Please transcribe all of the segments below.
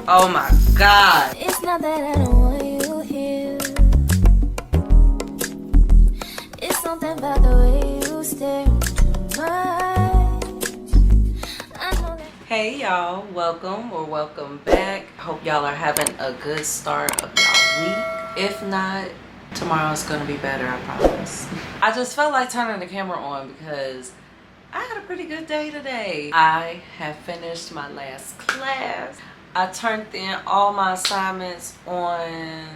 Oh my God. It's not that I don't want you here. It's something about the way you stare into my eyes. Hey y'all, welcome back. Hope y'all are having a good start of y'all week. If not, tomorrow's gonna be better, I promise. I just felt like turning the camera on because I had a pretty good day today. I have finished my last class. I turned in all my assignments on,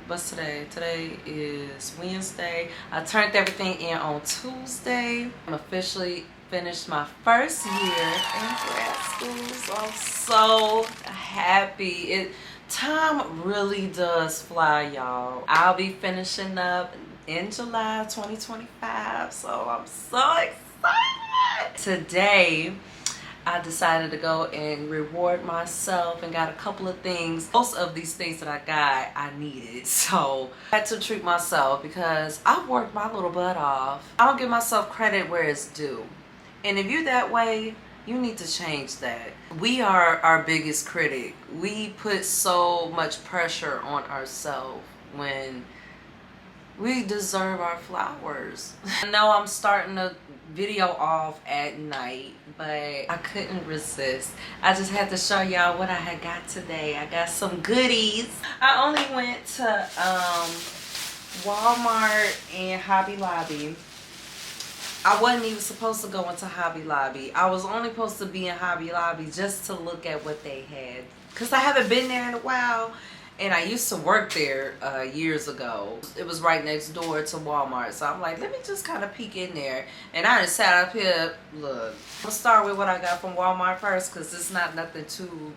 what's today? Today is Wednesday. I turned everything in on Tuesday. I'm officially finished my first year in grad school, so I'm so happy. Time really does fly, y'all. I'll be finishing up in July 2025, so I'm so excited. Today I decided to go and reward myself and got a couple of things. Most of these things that I got, I needed. So I had to treat myself because I worked my little butt off. I don't give myself credit where it's due. And if you're that way, you need to change that. We are our biggest critic. We put so much pressure on ourselves when we deserve our flowers. I know I'm starting a video off at night, but I couldn't resist. I just had to show y'all what I had got today. I got some goodies. I only went to Walmart and Hobby Lobby. I wasn't even supposed to go into Hobby Lobby. I was only supposed to be in Hobby Lobby just to look at what they had, because I haven't been there in a while. And I used to work there years ago. It was right next door to Walmart. So I'm like, let me just kind of peek in there. And I just sat up here. Look, I'm going to start with what I got from Walmart first, because it's not nothing too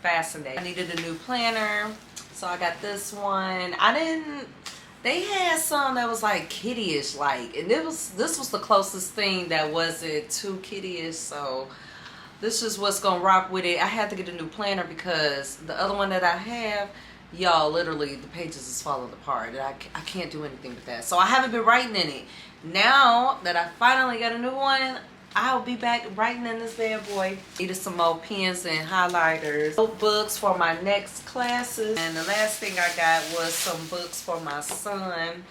fascinating. I needed a new planner, so I got this one. They had some that was like kiddie-ish like. And this was the closest thing that wasn't too kiddie-ish. So this is what's gonna rock with it. I had to get a new planner because the other one that I have, y'all, literally the pages is falling apart. And I can't do anything with that. So I haven't been writing in it. Now that I finally got a new one, I'll be back writing in this bad boy. Needed some more pens and highlighters, notebooks for my next classes. And the last thing I got was some books for my son.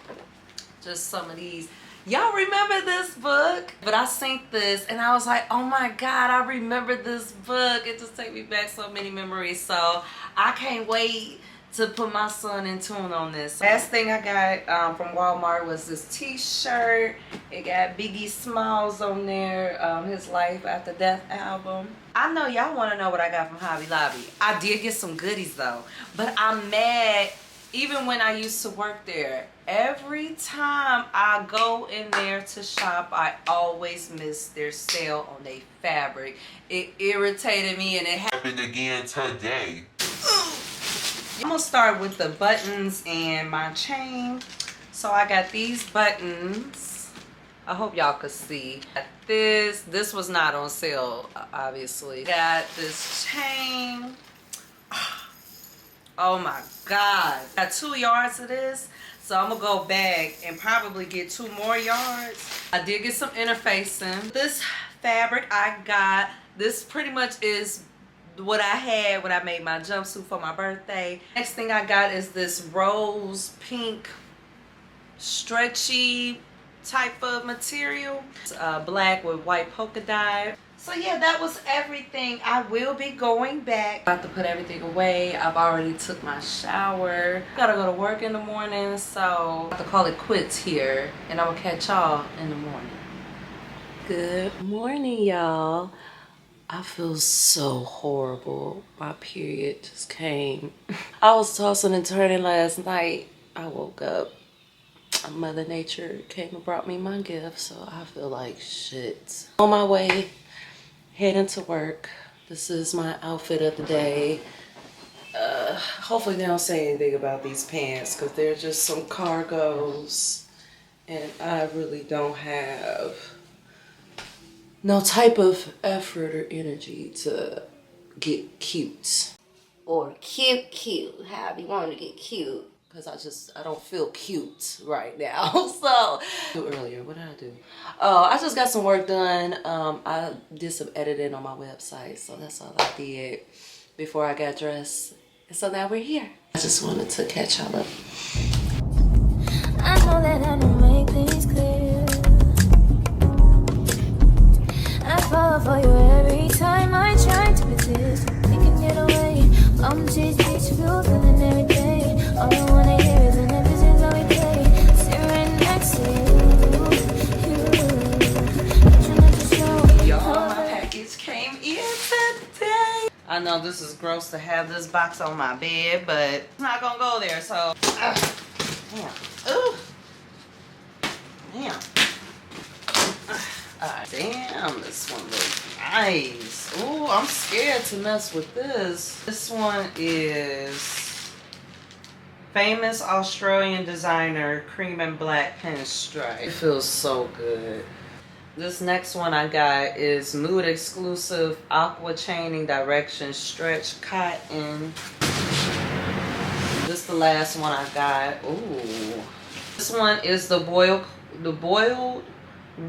Just some of these. Y'all remember this book? But I synced this and I was like, oh my God, I remember this book. It just takes me back so many memories. So I can't wait to put my son in tune on this. Last thing I got from Walmart was this t-shirt. It got Biggie Smalls on there, his Life After Death album. I know y'all want to know what I got from Hobby Lobby. I did get some goodies though, but I'm mad. Even when I used to work there, every time I go in there to shop, I always miss their sale on their fabric. It irritated me, and it happened again today. I'm gonna start with the buttons and my chain. So I got these buttons. I hope y'all could see. This was not on sale, obviously. Got this chain. Oh my God. Got 2 yards of this. So I'm gonna go back and probably get 2 more yards. I did get some interfacing. This fabric I got, this pretty much is what I had when I made my jumpsuit for my birthday. Next thing I got is this rose pink stretchy type of material. It's black with white polka dot. So yeah, that was everything. I will be going back. About to put everything away. I've already took my shower. Gotta go to work in the morning, so I have to call it quits here. And I'm gonna catch y'all in the morning. Good morning, y'all. I feel so horrible. My period just came. I was tossing and turning last night. I woke up. Mother Nature came and brought me my gift, so I feel like shit. On my way, heading to work. This is my outfit of the day. Hopefully they don't say anything about these pants because they're just some cargos. And I really don't have no type of effort or energy to get cute. Or cute, however you want to get cute. Because I don't feel cute right now. So, earlier, what did I do? Oh, I just got some work done. I did some editing on my website. So that's all I did. before I got dressed. And so now we're here. I just wanted to catch y'all up. I know that I don't make things clear. I fall for you every time I try to resist. We can get away. I'm chase beach views and every day. All I wanna hear is an episode how we play. Sit right next to you. Y'all, my package came in today. I know this is gross to have this box on my bed, but it's not gonna go there, so. Damn. Ooh. Damn. Damn, this one looks nice. Ooh, I'm scared to mess with this. This one is famous Australian designer cream and black pinstripe. It feels so good. This next one I got is mood exclusive aqua chaining direction stretch cotton. This is the last one I got. Ooh. This one is the boiled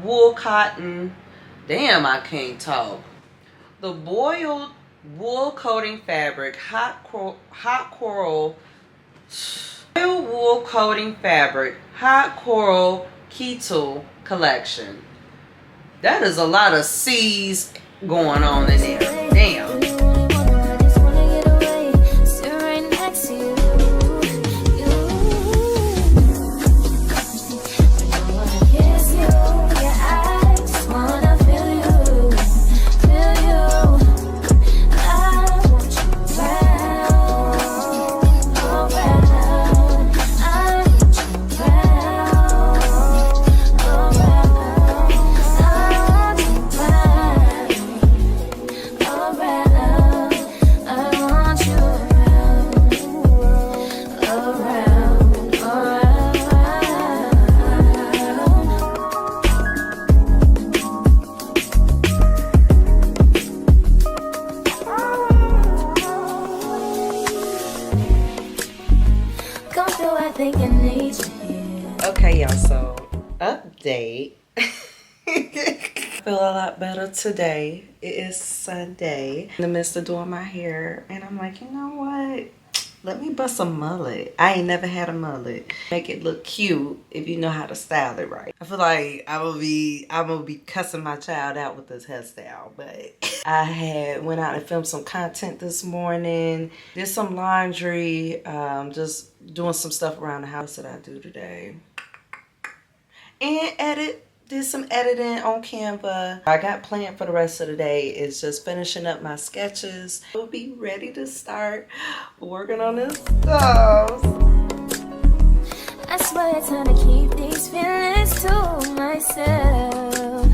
wool cotton. Damn, I can't talk. The boiled wool coating fabric hot coral wool coating fabric hot coral keto collection. That is a lot of C's going on in there. Damn. Okay, y'all, so update. I feel a lot better today. It is Sunday. In the midst of doing my hair, and I'm like, you know what? Let me bust a mullet. I ain't never had a mullet. Make it look cute if you know how to style it right. I feel like I'm gonna be cussing my child out with this hairstyle, but I went out and filmed some content this morning. Did some laundry. Just doing some stuff around the house that I do today. And did some editing on Canva. I got planned for the rest of the day is just finishing up my sketches. We'll be ready to start working on this stuff. I swear it's time to keep these feelings to myself.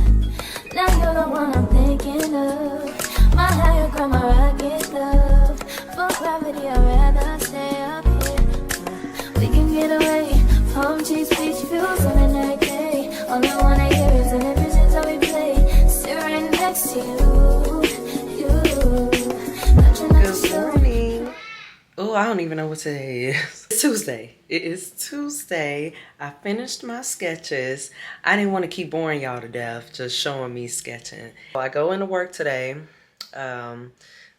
Now you're the one I'm thinking of. My higher ground, my rocket love. For gravity, I'd rather stay up here. We can get away from cheese beach views on the night day. All I wanna hear is an episode how we play. Sit right next to you. Good morning. Oh, I don't even know what today is. It's Tuesday. It is Tuesday. I finished my sketches. I didn't want to keep boring y'all to death, just showing me sketching. I go into work today.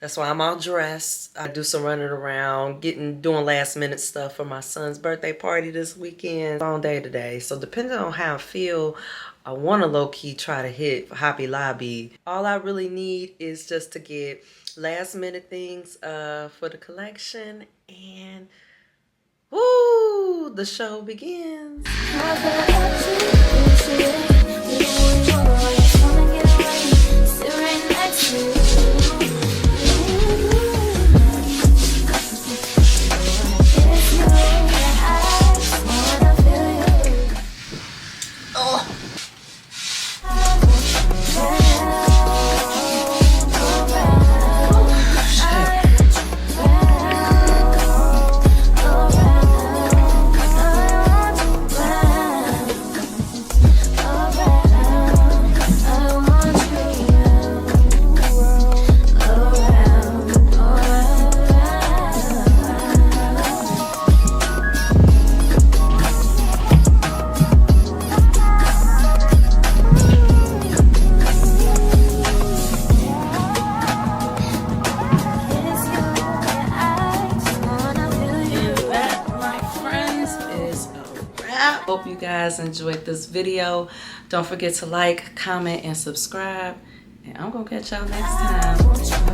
That's why I'm all dressed. I do some running around, doing last minute stuff for my son's birthday party this weekend. Long day today. So depending on how I feel, I want to low-key try to hit Hobby Lobby. All I really need is just to get last minute things for the collection, and woo, the show begins. Alright. Hope you guys enjoyed this video. Don't forget to like, comment, and subscribe. And I'm gonna catch y'all next time.